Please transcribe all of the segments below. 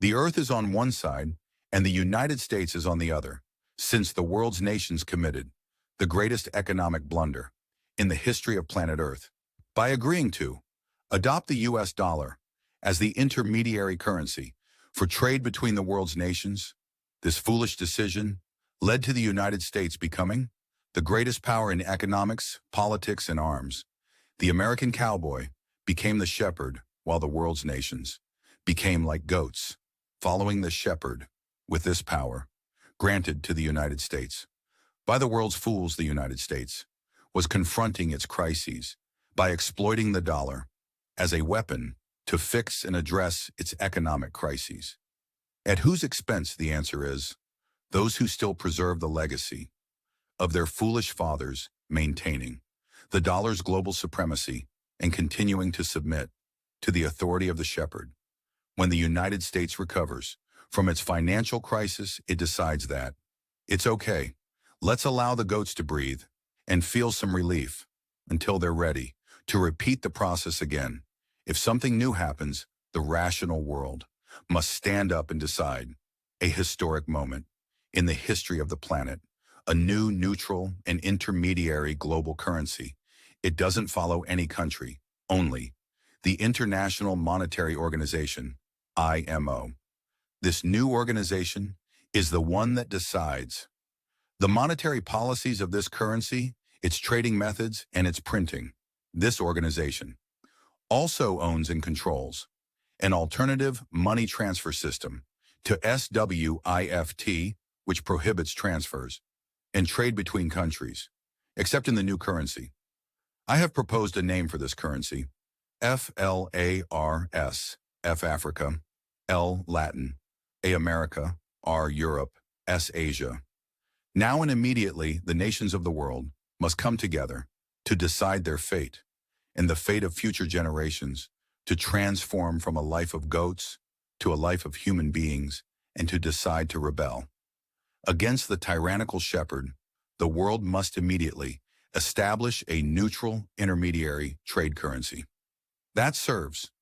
The Earth is on one side, and the United States is on the other, since the world's nations committed the greatest economic blunder in the history of planet Earth by agreeing to adopt the US dollar as the intermediary currency for trade between the world's nations. This foolish decision led to the United States becoming the greatest power in economics, politics, and arms. The American cowboy became the shepherd, while the world's nations became like goats, following the shepherd. With this power granted to the United States by the world's fools, the United States was confronting its crises by exploiting the dollar as a weapon to fix and address its economic crises. At whose expense? The answer is those who still preserve the legacy of their foolish fathers, maintaining the dollar's global supremacy and continuing to submit to the authority of the shepherd. When the United States recovers from its financial crisis, it decides that it's okay. Let's allow the goats to breathe and feel some relief until they're ready to repeat the process again. If something new happens, the rational world must stand up and decide. A historic moment in the history of the planet, a new neutral and intermediary global currency. It doesn't follow any country, only the International Monetary Organization, IMO. This new organization is the one that decides the monetary policies of this currency, its trading methods, and its printing. This organization also owns and controls an alternative money transfer system to SWIFT, which prohibits transfers and trade between countries, except in the new currency. I have proposed a name for this currency: FLARS, F Africa, L Latin, A America, R Europe, S Asia. Now and immediately, the nations of the world must come together to decide their fate and the fate of future generations, to transform from a life of goats to a life of human beings, and to decide to rebel against the tyrannical shepherd. The world must immediately establish a neutral intermediary trade currency that serves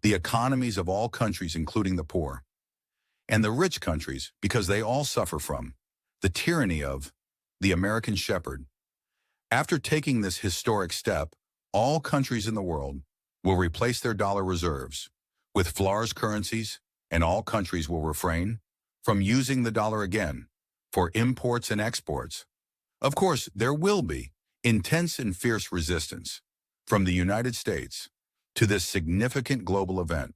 the economies of all countries, including the poor and the rich countries, because they all suffer from the tyranny of the American shepherd. After taking this historic step, all countries in the world will replace their dollar reserves with FLARS currencies, and all countries will refrain from using the dollar again for imports and exports. Of course, there will be intense and fierce resistance from the United States to this significant global event.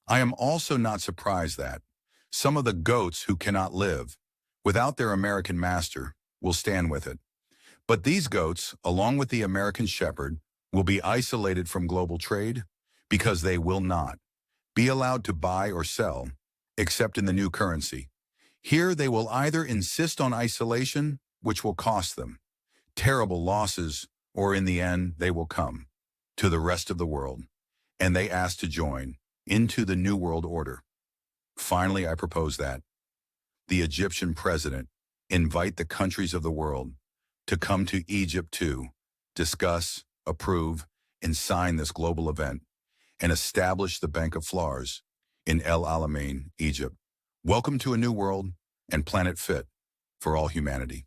I am also not surprised that some of the goats who cannot live without their American master will stand with it. But these goats, along with the American shepherd, will be isolated from global trade because they will not be allowed to buy or sell except in the new currency. Here they will either insist on isolation, which will cost them terrible losses, or in the end they will come to the rest of the world and they ask to join into the New World Order. Finally, I propose that the Egyptian president invite the countries of the world to come to Egypt to discuss, approve, and sign this global event and establish the Bank of Flowers in El Alamein, Egypt. Welcome to a new world and planet fit for all humanity.